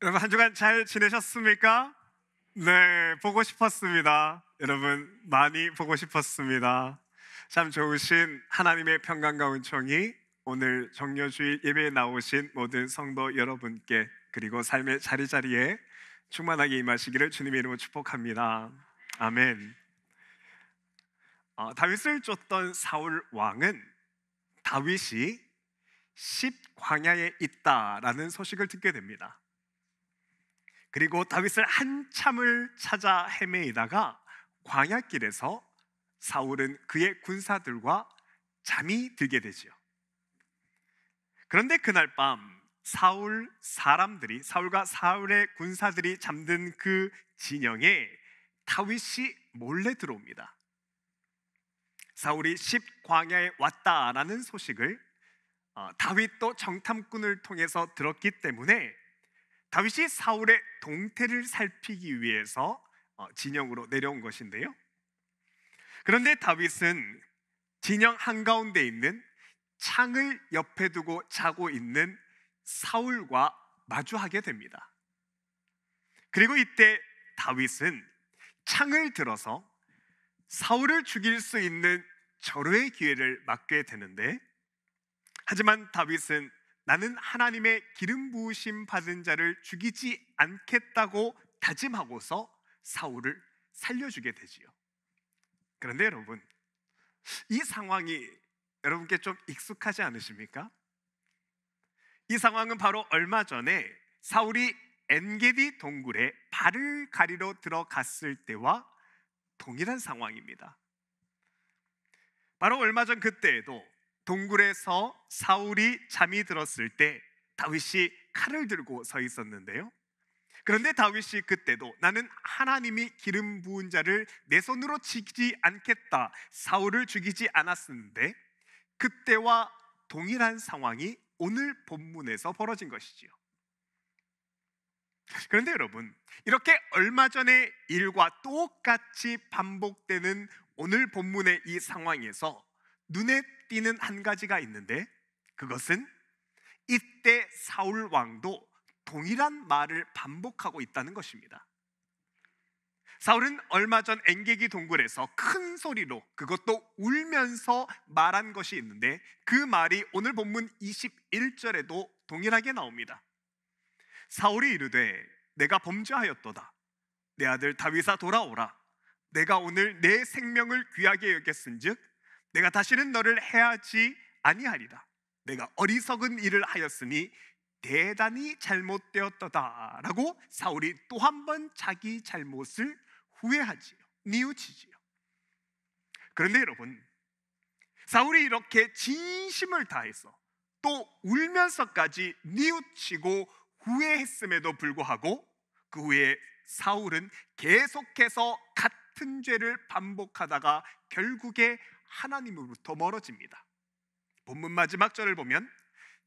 여러분 한 주간 잘 지내셨습니까? 네, 보고 싶었습니다. 여러분 많이 보고 싶었습니다. 참 좋으신 하나님의 평강과 은총이 오늘 정료주일 예배에 나오신 모든 성도 여러분께 그리고 삶의 자리자리에 충만하게 임하시기를 주님의 이름으로 축복합니다. 아멘. 다윗을 쫓던 사울 왕은 다윗이 10광야에 있다라는 소식을 듣게 됩니다. 그리고 다윗을 한참을 찾아 헤매이다가 광야길에서 사울은 그의 군사들과 잠이 들게 되지요. 그런데 그날 밤 사울과 사울의 군사들이 잠든 그 진영에 다윗이 몰래 들어옵니다. 사울이 10광야에 왔다라는 소식을 다윗도 정탐꾼을 통해서 들었기 때문에 다윗이 사울의 동태를 살피기 위해서 진영으로 내려온 것인데요. 그런데 다윗은 진영 한가운데 있는 창을 옆에 두고 자고 있는 사울과 마주하게 됩니다. 그리고 이때 다윗은 창을 들어서 사울을 죽일 수 있는 절호의 기회를 맞게 되는데, 하지만 다윗은 나는 하나님의 기름 부으심 받은 자를 죽이지 않겠다고 다짐하고서 사울을 살려주게 되지요. 그런데 여러분, 이 상황이 여러분께 좀 익숙하지 않으십니까? 이 상황은 바로 얼마 전에 사울이 엔게디 동굴에 발을 가리러 들어갔을 때와 동일한 상황입니다. 바로 얼마 전 그때에도 동굴에서 사울이 잠이 들었을 때 다윗이 칼을 들고 서 있었는데요. 그런데 다윗이 그때도 나는 하나님이 기름 부은 자를 내 손으로 치지 않겠다, 사울을 죽이지 않았는데, 그때와 동일한 상황이 오늘 본문에서 벌어진 것이지요. 그런데 여러분, 이렇게 얼마 전의 일과 똑같이 반복되는 오늘 본문의 이 상황에서 눈에 띄는 한 가지가 있는데, 그것은 이때 사울 왕도 동일한 말을 반복하고 있다는 것입니다. 사울은 얼마 전 엔게디 동굴에서 큰 소리로, 그것도 울면서 말한 것이 있는데, 그 말이 오늘 본문 21절에도 동일하게 나옵니다. 사울이 이르되 내가 범죄하였도다. 내 아들 다윗아 돌아오라. 내가 오늘 내 생명을 귀하게 여겼은즉 내가 다시는 너를 해하지 아니하리라. 내가 어리석은 일을 하였으니 대단히 잘못되었도다 라고 사울이 또 한 번 자기 잘못을 후회하지요, 뉘우치지요. 그런데 여러분, 사울이 이렇게 진심을 다해서 또 울면서까지 뉘우치고 후회했음에도 불구하고 그 후에 사울은 계속해서 같은 죄를 반복하다가 결국에 하나님으로부터 멀어집니다. 본문 마지막 절을 보면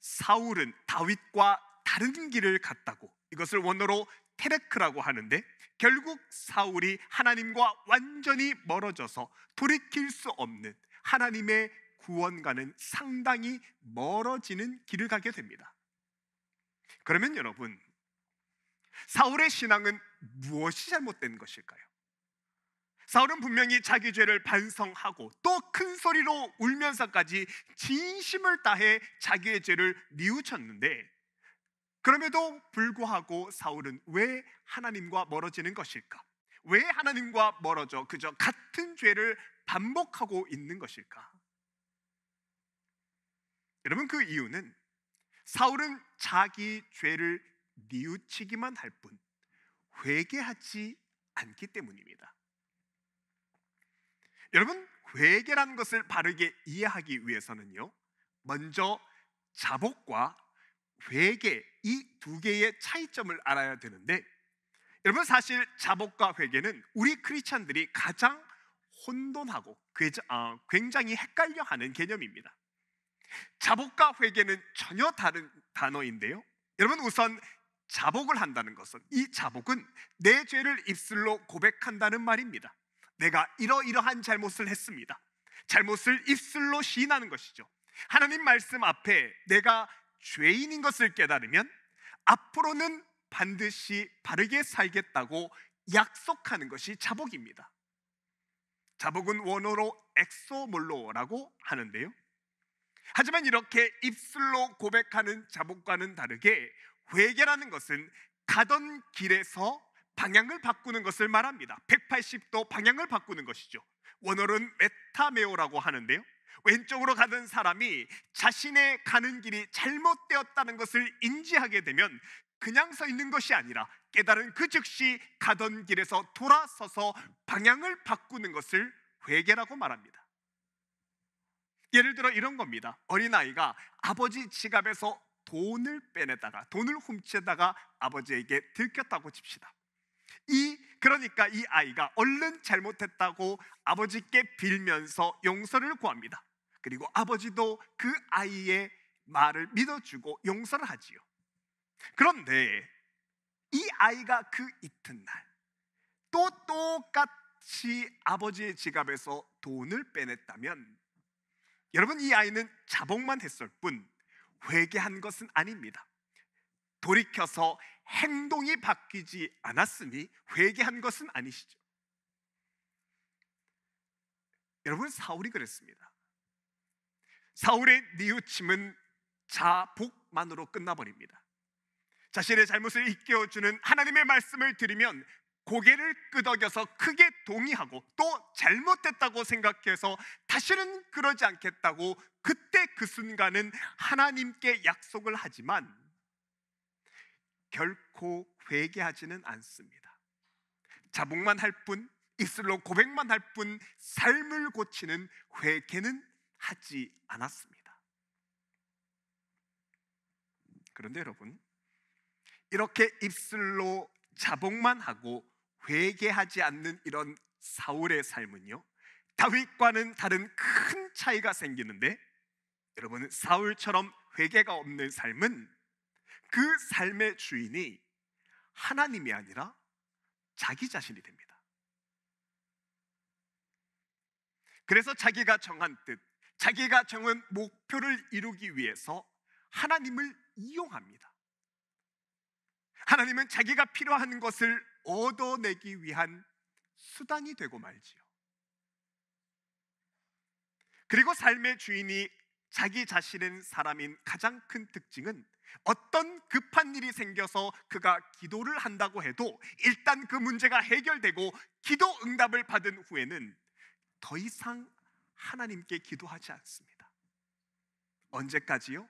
사울은 다윗과 다른 길을 갔다고, 이것을 원어로 테레크라고 하는데, 결국 사울이 하나님과 완전히 멀어져서 돌이킬 수 없는 하나님의 구원과는 상당히 멀어지는 길을 가게 됩니다. 그러면 여러분, 사울의 신앙은 무엇이 잘못된 것일까요? 사울은 분명히 자기 죄를 반성하고 또 큰 소리로 울면서까지 진심을 다해 자기의 죄를 뉘우쳤는데, 그럼에도 불구하고 사울은 왜 하나님과 멀어지는 것일까? 왜 하나님과 멀어져 그저 같은 죄를 반복하고 있는 것일까? 여러분, 그 이유는 사울은 자기 죄를 뉘우치기만 할 뿐 회개하지 않기 때문입니다. 여러분, 회개라는 것을 바르게 이해하기 위해서는요, 먼저 자복과 회개, 이 두 개의 차이점을 알아야 되는데, 여러분, 사실 자복과 회개는 우리 크리스찬들이 가장 혼돈하고 굉장히 헷갈려하는 개념입니다. 자복과 회개는 전혀 다른 단어인데요, 여러분, 우선 자복을 한다는 것은, 이 자복은 내 죄를 입술로 고백한다는 말입니다. 내가 이러이러한 잘못을 했습니다. 잘못을 입술로 시인하는 것이죠. 하나님 말씀 앞에 내가 죄인인 것을 깨달으면 앞으로는 반드시 바르게 살겠다고 약속하는 것이 자복입니다. 자복은 원어로 엑소몰로라고 하는데요, 하지만 이렇게 입술로 고백하는 자복과는 다르게 회개라는 것은 가던 길에서 방향을 바꾸는 것을 말합니다. 180도 방향을 바꾸는 것이죠. 원어로는 메타메오라고 하는데요, 왼쪽으로 가던 사람이 자신의 가는 길이 잘못되었다는 것을 인지하게 되면 그냥 서 있는 것이 아니라 깨달은 그 즉시 가던 길에서 돌아서서 방향을 바꾸는 것을 회개라고 말합니다. 예를 들어 이런 겁니다. 어린아이가 아버지 지갑에서 돈을 빼내다가, 돈을 훔치다가 아버지에게 들켰다고 칩시다. 그러니까 이 아이가 얼른 잘못했다고 아버지께 빌면서 용서를 구합니다. 그리고 아버지도 그 아이의 말을 믿어주고 용서를 하지요. 그런데 이 아이가 그 이튿날 또 똑같이 아버지의 지갑에서 돈을 빼냈다면, 여러분, 이 아이는 자복만 했을 뿐 회개한 것은 아닙니다. 돌이켜서 행동이 바뀌지 않았으니 회개한 것은 아니시죠. 여러분, 사울이 그랬습니다. 사울의 뉘우침은 자복만으로 끝나버립니다. 자신의 잘못을 일깨워주는 하나님의 말씀을 들으면 고개를 끄덕여서 크게 동의하고 또 잘못했다고 생각해서 다시는 그러지 않겠다고 그때 그 순간은 하나님께 약속을 하지만 결코 회개하지는 않습니다. 자복만 할 뿐, 입술로 고백만 할 뿐 삶을 고치는 회개는 하지 않았습니다. 그런데 여러분, 이렇게 입술로 자복만 하고 회개하지 않는 이런 사울의 삶은요, 다윗과는 다른 큰 차이가 생기는데, 여러분, 사울처럼 회개가 없는 삶은 그 삶의 주인이 하나님이 아니라 자기 자신이 됩니다. 그래서 자기가 정한 뜻, 자기가 정한 목표를 이루기 위해서 하나님을 이용합니다. 하나님은 자기가 필요한 것을 얻어내기 위한 수단이 되고 말지요. 그리고 삶의 주인이 자기 자신인 사람인 가장 큰 특징은 어떤 급한 일이 생겨서 그가 기도를 한다고 해도 일단 그 문제가 해결되고 기도 응답을 받은 후에는 더 이상 하나님께 기도하지 않습니다. 언제까지요?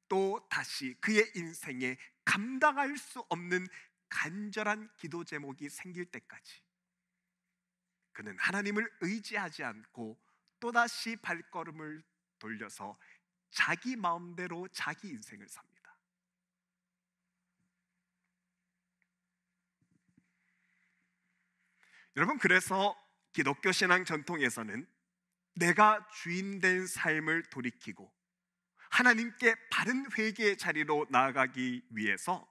또 다시 그의 인생에 감당할 수 없는 간절한 기도 제목이 생길 때까지 그는 하나님을 의지하지 않고 또다시 발걸음을 돌려서 자기 마음대로 자기 인생을 삽니다. 여러분, 그래서 기독교 신앙 전통에서는 내가 주인 된 삶을 돌이키고 하나님께 바른 회개의 자리로 나아가기 위해서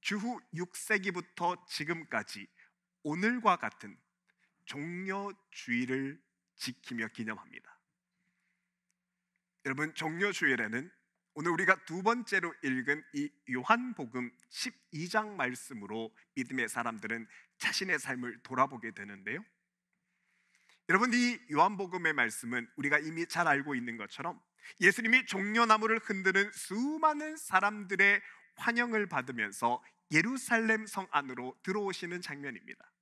주후 6세기부터 지금까지 오늘과 같은 종려주일을 지키며 기념합니다. 여러분, 종려주일에는 오늘 우리가 두 번째로 읽은 이 요한복음 12장 말씀으로 믿음의 사람들은 자신의 삶을 돌아보게 되는데요, 여러분, 이 요한복음의 말씀은 우리가 이미 잘 알고 있는 것처럼 예수님이 종려나무를 흔드는 수많은 사람들의 환영을 받으면서 예루살렘 성 안으로 들어오시는 장면입니다.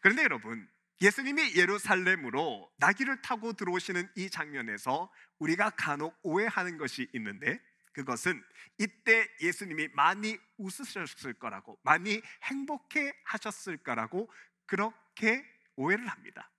그런데 여러분, 예수님이 예루살렘으로 나귀를 타고 들어오시는 이 장면에서 우리가 간혹 오해하는 것이 있는데, 그것은 이때 예수님이 많이 웃으셨을 거라고, 많이 행복해 하셨을 거라고 그렇게 오해를 합니다.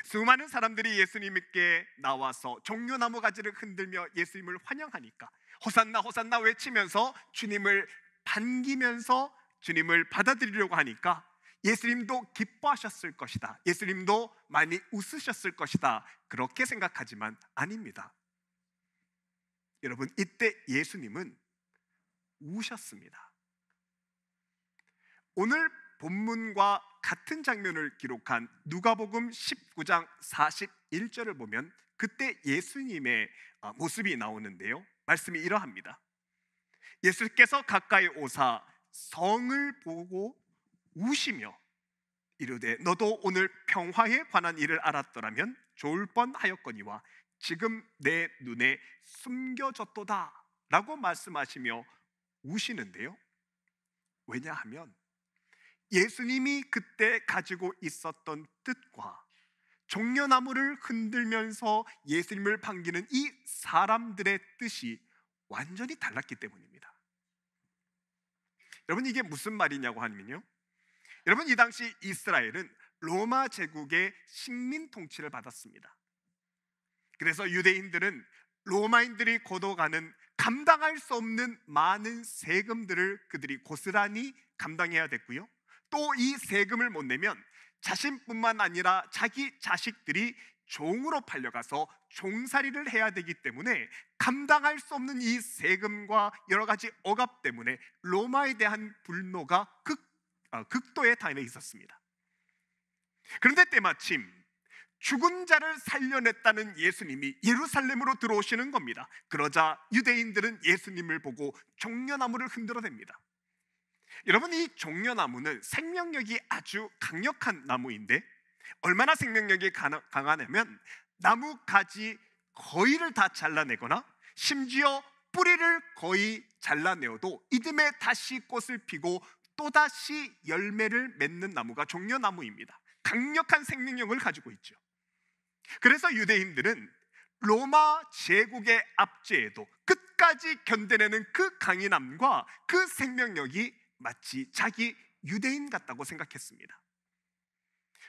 수많은 사람들이 예수님께 나와서 종려나무 가지를 흔들며 예수님을 환영하니까 호산나 호산나 외치면서 주님을 반기면서 주님을 받아들이려고 하니까 예수님도 기뻐하셨을 것이다, 예수님도 많이 웃으셨을 것이다, 그렇게 생각하지만 아닙니다. 여러분, 이때 예수님은 우셨습니다. 오늘 본문과 같은 장면을 기록한 누가복음 19장 41절을 보면 그때 예수님의 모습이 나오는데요, 말씀이 이러합니다. 예수께서 가까이 오사 성을 보고 우시며 이르되 너도 오늘 평화에 관한 일을 알았더라면 좋을 뻔하였거니와 지금 내 눈에 숨겨졌도다 라고 말씀하시며 우시는데요. 왜냐하면 예수님이 그때 가지고 있었던 뜻과 종려나무를 흔들면서 예수님을 반기는 이 사람들의 뜻이 완전히 달랐기 때문입니다. 여러분, 이게 무슨 말이냐고 하면요, 여러분, 이 당시 이스라엘은 로마 제국의 식민 통치를 받았습니다. 그래서 유대인들은 로마인들이 걷어가는 감당할 수 없는 많은 세금들을 그들이 고스란히 감당해야 됐고요, 또 이 세금을 못 내면 자신뿐만 아니라 자기 자식들이 종으로 팔려가서 종살이를 해야 되기 때문에 감당할 수 없는 이 세금과 여러 가지 억압 때문에 로마에 대한 분노가 극도에 달해 있었습니다. 그런데 때마침 죽은 자를 살려냈다는 예수님이 예루살렘으로 들어오시는 겁니다. 그러자 유대인들은 예수님을 보고 종려나무를 흔들어댑니다. 여러분, 이 종려나무는 생명력이 아주 강력한 나무인데 얼마나 생명력이 강하냐면 나무 가지 거의를 다 잘라내거나 심지어 뿌리를 거의 잘라내어도 이듬해 다시 꽃을 피고 또다시 열매를 맺는 나무가 종려나무입니다. 강력한 생명력을 가지고 있죠. 그래서 유대인들은 로마 제국의 압제에도 끝까지 견뎌내는 그 강인함과 그 생명력이 마치 자기 유대인 같다고 생각했습니다.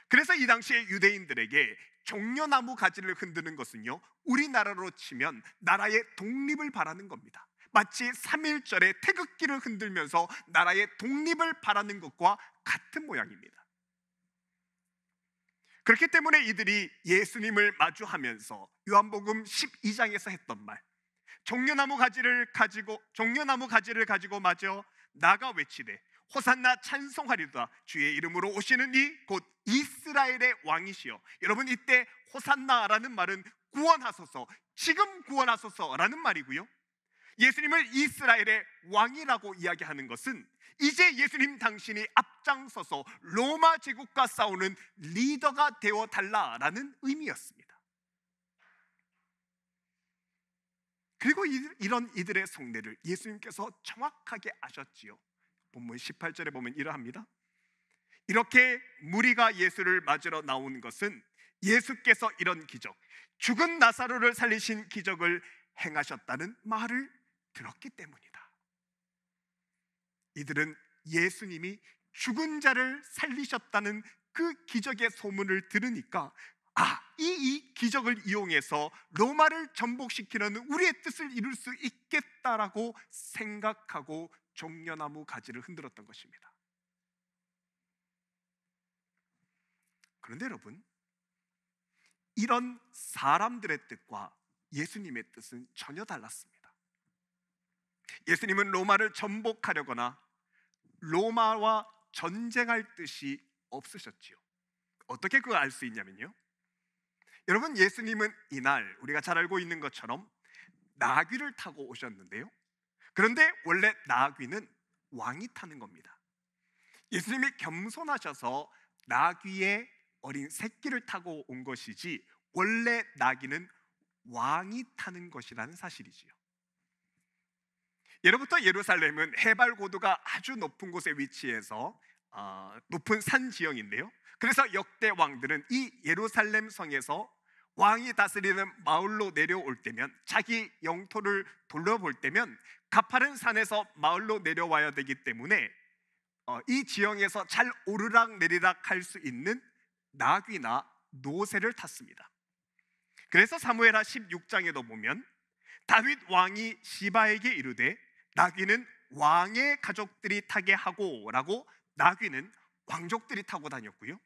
그래서 이 당시에 유대인들에게 종려나무 가지를 흔드는 것은요, 우리나라로 치면 나라의 독립을 바라는 겁니다. 마치 3.1절에 태극기를 흔들면서 나라의 독립을 바라는 것과 같은 모양입니다. 그렇기 때문에 이들이 예수님을 마주하면서 요한복음 12장에서 했던 말, 종려나무 가지를 가지고 마저 나가 외치되 호산나 찬송하리로다. 주의 이름으로 오시는 이 곧 이스라엘의 왕이시여. 여러분, 이때 호산나라는 말은 구원하소서, 지금 구원하소서라는 말이고요, 예수님을 이스라엘의 왕이라고 이야기하는 것은 이제 예수님 당신이 앞장서서 로마 제국과 싸우는 리더가 되어 달라라는 의미였습니다. 그리고 이런 이들의 속내를 예수님께서 정확하게 아셨지요. 본문 18절에 보면 이러합니다. 이렇게 무리가 예수를 맞으러 나오는 것은 예수께서 이런 기적, 죽은 나사로를 살리신 기적을 행하셨다는 말을 들었기 때문이다. 이들은 예수님이 죽은 자를 살리셨다는 그 기적의 소문을 들으니까 이 기적을 이용해서 로마를 전복시키는 우리의 뜻을 이룰 수 있겠다라고 생각하고 종려나무 가지를 흔들었던 것입니다. 그런데 여러분, 이런 사람들의 뜻과 예수님의 뜻은 전혀 달랐습니다. 예수님은 로마를 전복하려거나 로마와 전쟁할 뜻이 없으셨지요. 어떻게 그걸 알 수 있냐면요, 여러분, 예수님은 이날 우리가 잘 알고 있는 것처럼 나귀를 타고 오셨는데요, 그런데 원래 나귀는 왕이 타는 겁니다. 예수님이 겸손하셔서 나귀의 어린 새끼를 타고 온 것이지 원래 나귀는 왕이 타는 것이라는 사실이지요. 예로부터 예루살렘은 해발 고도가 아주 높은 곳에 위치해서 높은 산 지형인데요, 그래서 역대 왕들은 이 예루살렘 성에서 왕이 다스리는 마을로 내려올 때면, 자기 영토를 돌려볼 때면 가파른 산에서 마을로 내려와야 되기 때문에 이 지형에서 잘 오르락 내리락 할 수 있는 나귀나 노새를 탔습니다. 그래서 사무엘하 16장에도 보면 다윗 왕이 시바에게 이르되 나귀는 왕의 가족들이 타게 하고 라고 나귀는 왕족들이 타고 다녔고요,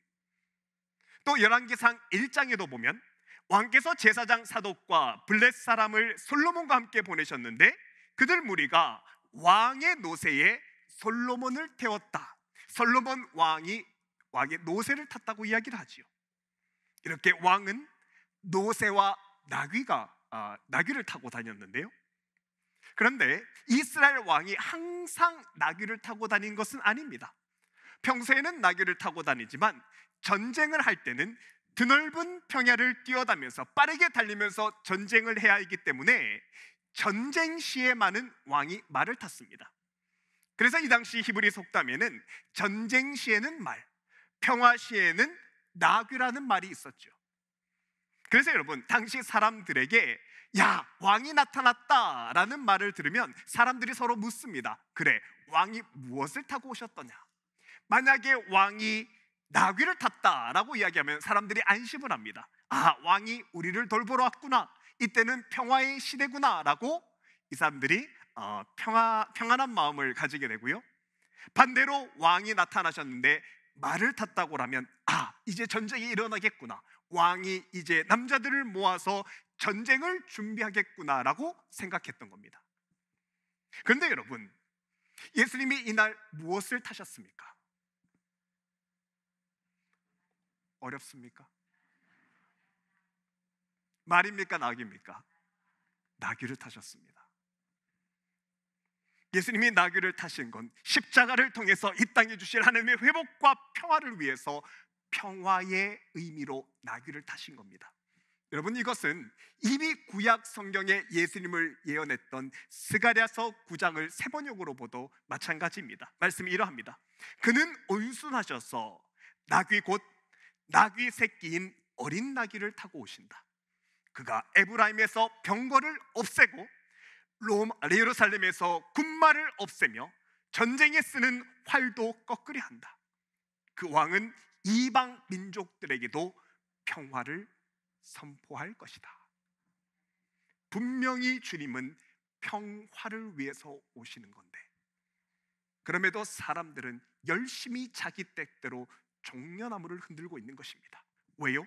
또 열왕기상 1장에도 보면 왕께서 제사장 사독과 블렛 사람을 솔로몬과 함께 보내셨는데 그들 무리가 왕의 노새에 솔로몬을 태웠다, 솔로몬 왕이 왕의 노새를 탔다고 이야기를 하지요. 이렇게 왕은 노새와 나귀를 타고 다녔는데요, 그런데 이스라엘 왕이 항상 나귀를 타고 다닌 것은 아닙니다. 평소에는 나귀를 타고 다니지만 전쟁을 할 때는 드넓은 평야를 뛰어다니면서 빠르게 달리면서 전쟁을 해야 하기 때문에 전쟁 시에만은 왕이 말을 탔습니다. 그래서 이 당시 히브리 속담에는 전쟁 시에는 말, 평화 시에는 나귀라는 말이 있었죠. 그래서 여러분, 당시 사람들에게 야, 왕이 나타났다라는 말을 들으면 사람들이 서로 묻습니다. 그래, 왕이 무엇을 타고 오셨더냐? 만약에 왕이 나귀를 탔다라고 이야기하면 사람들이 안심을 합니다. 아, 왕이 우리를 돌보러 왔구나, 이때는 평화의 시대구나 라고 이 사람들이 평안한 마음을 가지게 되고요, 반대로 왕이 나타나셨는데 말을 탔다고 하면 아, 이제 전쟁이 일어나겠구나, 왕이 이제 남자들을 모아서 전쟁을 준비하겠구나 라고 생각했던 겁니다. 그런데 여러분, 예수님이 이날 무엇을 타셨습니까? 어렵습니까? 말입니까? 나귀입니까? 나귀를 타셨습니다. 예수님이 나귀를 타신 건 십자가를 통해서 이 땅에 주실 하나님의 회복과 평화를 위해서 평화의 의미로 나귀를 타신 겁니다. 여러분, 이것은 이미 구약 성경에 예수님을 예언했던 스가랴서 9장을 세번역으로 보도 마찬가지입니다. 말씀이 이러합니다. 그는 온순하셔서 나귀 곧 나귀 새끼인 어린 나귀를 타고 오신다. 그가 에브라임에서 병거를 없애고 예루살렘에서 군마를 없애며 전쟁에 쓰는 활도 꺾으려 한다. 그 왕은 이방 민족들에게도 평화를 선포할 것이다. 분명히 주님은 평화를 위해서 오시는 건데, 그럼에도 사람들은 열심히 자기 뜻대로 종려나무를 흔들고 있는 것입니다. 왜요?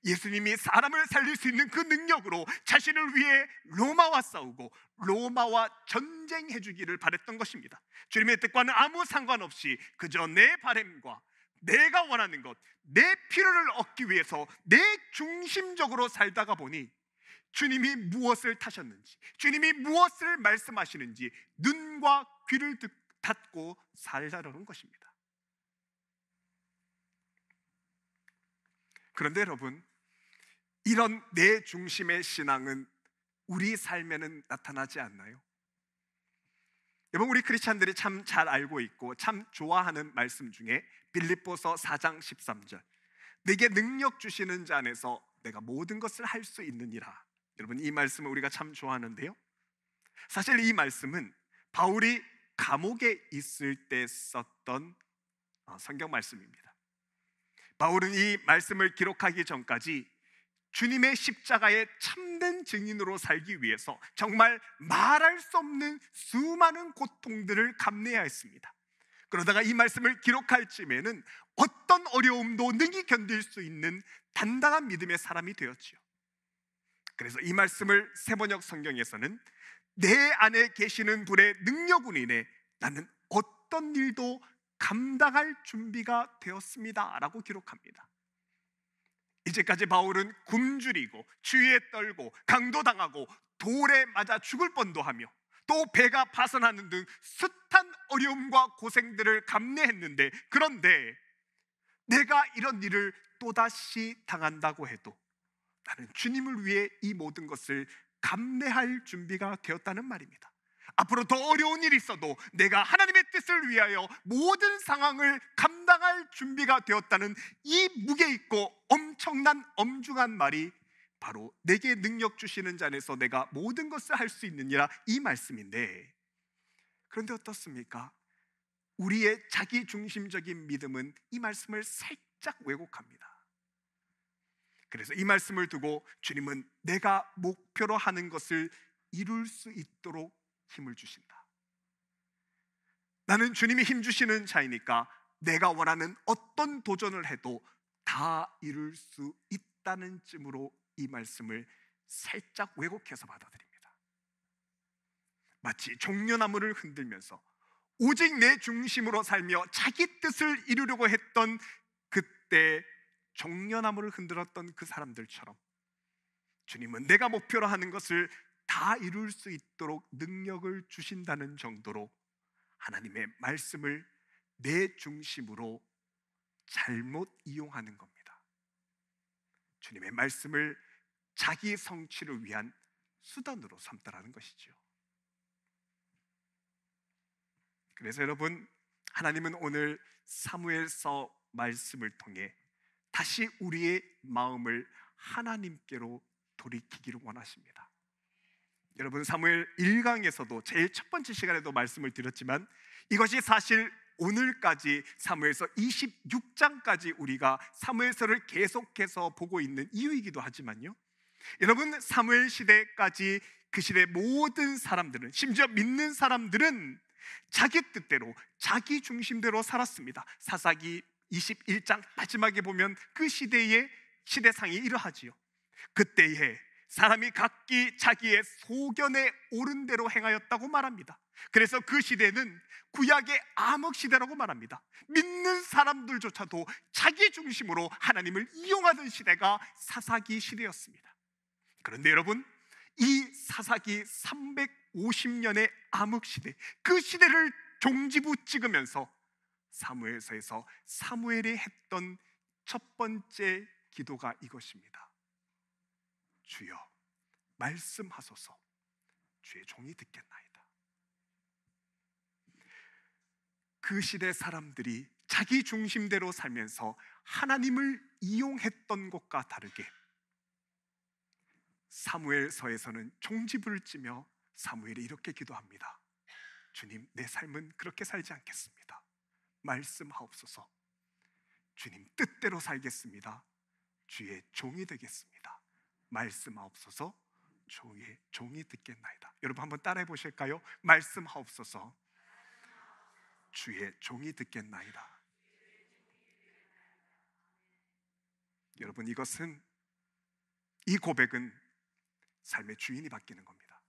예수님이 사람을 살릴 수 있는 그 능력으로 자신을 위해 로마와 싸우고 로마와 전쟁해 주기를 바랬던 것입니다. 주님의 뜻과는 아무 상관없이 그저 내 바램과 내가 원하는 것, 내 필요를 얻기 위해서 내 중심적으로 살다가 보니 주님이 무엇을 타셨는지, 주님이 무엇을 말씀하시는지 눈과 귀를 닫고 살자라는 것입니다. 그런데 여러분, 이런 내 중심의 신앙은 우리 삶에는 나타나지 않나요? 여러분, 우리 크리스찬들이 참 잘 알고 있고 참 좋아하는 말씀 중에 빌립보서 4장 13절, 내게 능력 주시는 자 안에서 내가 모든 것을 할 수 있느니라. 여러분, 이 말씀을 우리가 참 좋아하는데요, 사실 이 말씀은 바울이 감옥에 있을 때 썼던 성경 말씀입니다. 바울은 이 말씀을 기록하기 전까지 주님의 십자가의 참된 증인으로 살기 위해서 정말 말할 수 없는 수많은 고통들을 감내해야 했습니다. 그러다가 이 말씀을 기록할 쯤에는 어떤 어려움도 능히 견딜 수 있는 단단한 믿음의 사람이 되었지요. 그래서 이 말씀을 세번역 성경에서는 내 안에 계시는 분의 능력으로 인해 나는 어떤 일도 감당할 준비가 되었습니다 라고 기록합니다. 이제까지 바울은 굶주리고 추위에 떨고 강도당하고 돌에 맞아 죽을 뻔도 하며 또 배가 파선하는 등 숱한 어려움과 고생들을 감내했는데, 그런데 내가 이런 일을 또다시 당한다고 해도 나는 주님을 위해 이 모든 것을 감내할 준비가 되었다는 말입니다. 앞으로 더 어려운 일이 있어도 내가 하나님의 뜻을 위하여 모든 상황을 감당할 준비가 되었다는 이 무게 있고 엄청난 엄중한 말이 바로 내게 능력 주시는 자 안에서 내가 모든 것을 할 수 있느니라, 이 말씀인데, 그런데 어떻습니까? 우리의 자기중심적인 믿음은 이 말씀을 살짝 왜곡합니다. 그래서 이 말씀을 두고 주님은 내가 목표로 하는 것을 이룰 수 있도록 힘을 주신다. 나는 주님이 힘 주시는 자이니까 내가 원하는 어떤 도전을 해도 다 이룰 수 있다는 쯤으로 이 말씀을 살짝 왜곡해서 받아들입니다. 마치 종려나무를 흔들면서 오직 내 중심으로 살며 자기 뜻을 이루려고 했던 그때 종려나무를 흔들었던 그 사람들처럼 주님은 내가 목표로 하는 것을 다 이룰 수 있도록 능력을 주신다는 정도로 하나님의 말씀을 내 중심으로 잘못 이용하는 겁니다. 주님의 말씀을 자기 성취를 위한 수단으로 삼다라는 것이죠. 그래서 여러분, 하나님은 오늘 사무엘서 말씀을 통해 다시 우리의 마음을 하나님께로 돌이키기를 원하십니다. 여러분, 사무엘 1강에서도 제일 첫 번째 시간에도 말씀을 드렸지만 이것이 사실 오늘까지 사무엘서 26장까지 우리가 사무엘서를 계속해서 보고 있는 이유이기도 하지만요, 여러분, 사무엘 시대까지 그 시대 모든 사람들은, 심지어 믿는 사람들은 자기 뜻대로 자기 중심대로 살았습니다. 사사기 21장 마지막에 보면 그 시대의 시대상이 이러하지요. 그때에 사람이 각기 자기의 소견에 옳은 대로 행하였다고 말합니다. 그래서 그 시대는 구약의 암흑 시대라고 말합니다. 믿는 사람들조차도 자기 중심으로 하나님을 이용하던 시대가 사사기 시대였습니다. 그런데 여러분, 이 사사기 350년의 암흑 시대, 그 시대를 종지부 찍으면서 사무엘서에서 사무엘이 했던 첫 번째 기도가 이것입니다. 주여, 말씀하소서. 주의 종이 듣겠나이다. 그 시대 사람들이 자기 중심대로 살면서 하나님을 이용했던 것과 다르게 사무엘서에서는 종지부를 찌며 사무엘이 이렇게 기도합니다. 주님, 내 삶은 그렇게 살지 않겠습니다. 말씀하옵소서. 주님 뜻대로 살겠습니다. 주의 종이 되겠습니다. 말씀하옵소서. 주의 종이 듣겠나이다. 여러분 한번 따라해 보실까요? 말씀하옵소서. 주의 종이 듣겠나이다. 여러분, 이 고백은 삶의 주인이 바뀌는 겁니다.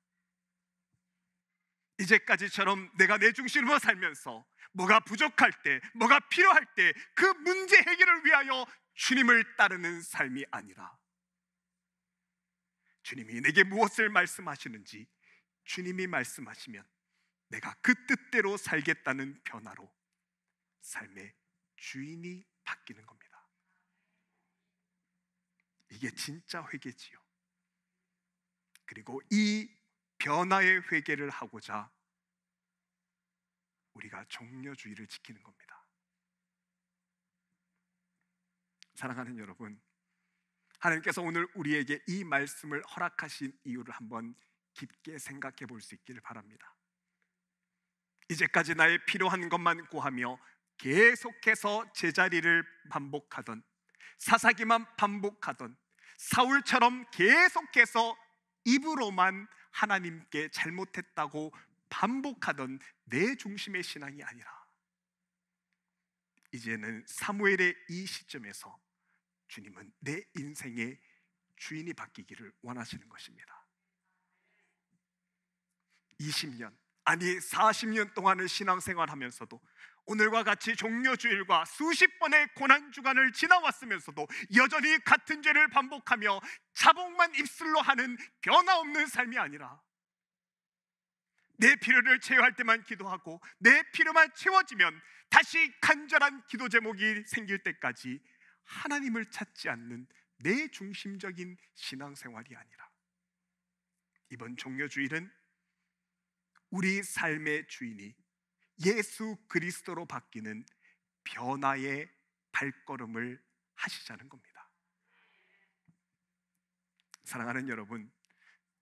이제까지처럼 내가 내 중심으로 살면서 뭐가 부족할 때, 뭐가 필요할 때 그 문제 해결을 위하여 주님을 따르는 삶이 아니라, 주님이 내게 무엇을 말씀하시는지 주님이 말씀하시면 내가 그 뜻대로 살겠다는 변화로 삶의 주인이 바뀌는 겁니다. 이게 진짜 회개지요. 그리고 이 변화의 회개를 하고자 우리가 종려주의를 지키는 겁니다. 사랑하는 여러분, 하나님께서 오늘 우리에게 이 말씀을 허락하신 이유를 한번 깊게 생각해 볼 수 있기를 바랍니다. 이제까지 나의 필요한 것만 구하며 계속해서 제자리를 반복하던, 사사기만 반복하던, 사울처럼 계속해서 입으로만 하나님께 잘못했다고 반복하던 내 중심의 신앙이 아니라, 이제는 사무엘의 이 시점에서 주님은 내 인생의 주인이 바뀌기를 원하시는 것입니다. 20년, 아니 40년 동안을 신앙생활하면서도 오늘과 같이 종려주일과 수십 번의 고난주간을 지나왔으면서도 여전히 같은 죄를 반복하며 자복만 입술로 하는 변화없는 삶이 아니라, 내 필요를 채워할 때만 기도하고 내 필요만 채워지면 다시 간절한 기도 제목이 생길 때까지 하나님을 찾지 않는 내 중심적인 신앙생활이 아니라, 이번 종려주일은 우리 삶의 주인이 예수 그리스도로 바뀌는 변화의 발걸음을 하시자는 겁니다. 사랑하는 여러분,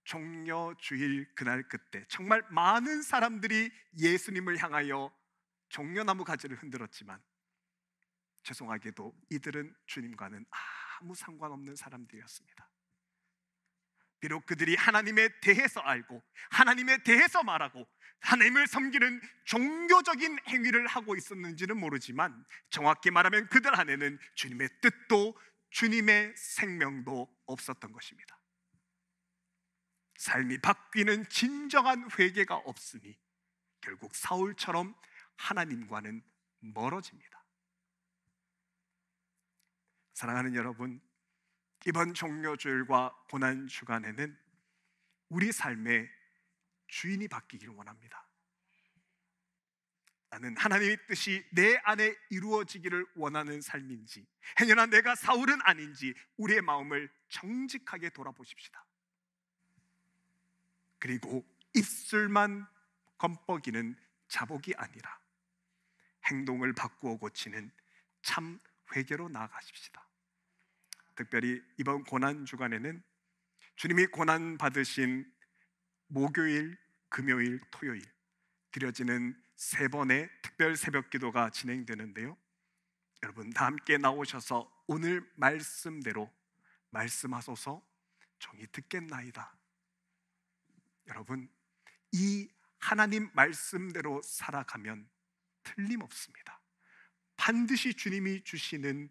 종려주일 그날 그때 정말 많은 사람들이 예수님을 향하여 종려나무 가지를 흔들었지만, 죄송하게도 이들은 주님과는 아무 상관없는 사람들이었습니다. 비록 그들이 하나님에 대해서 알고 하나님에 대해서 말하고 하나님을 섬기는 종교적인 행위를 하고 있었는지는 모르지만, 정확히 말하면 그들 안에는 주님의 뜻도 주님의 생명도 없었던 것입니다. 삶이 바뀌는 진정한 회개가 없으니 결국 사울처럼 하나님과는 멀어집니다. 사랑하는 여러분, 이번 종려주일과 고난주간에는 우리 삶의 주인이 바뀌기를 원합니다. 나는 하나님의 뜻이 내 안에 이루어지기를 원하는 삶인지, 행여나 내가 사울은 아닌지 우리의 마음을 정직하게 돌아보십시다. 그리고 입술만 껌뻑이는 자복이 아니라 행동을 바꾸어 고치는 참 회개로 나아가십시다. 특별히 이번 고난주간에는 주님이 고난 받으신 목요일, 금요일, 토요일 드려지는 3번의 특별 새벽 기도가 진행되는데요, 여러분 다 함께 나오셔서 오늘 말씀대로 말씀하소서 종이 듣겠나이다. 여러분, 이 하나님 말씀대로 살아가면 틀림없습니다. 반드시 주님이 주시는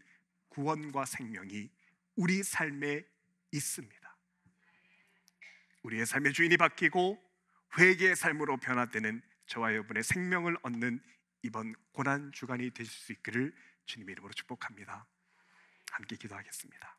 구원과 생명이 우리 삶에 있습니다. 우리의 삶의 주인이 바뀌고 회개의 삶으로 변화되는 저와 여러분의 생명을 얻는 이번 고난 주간이 되실 수 있기를 주님의 이름으로 축복합니다. 함께 기도하겠습니다.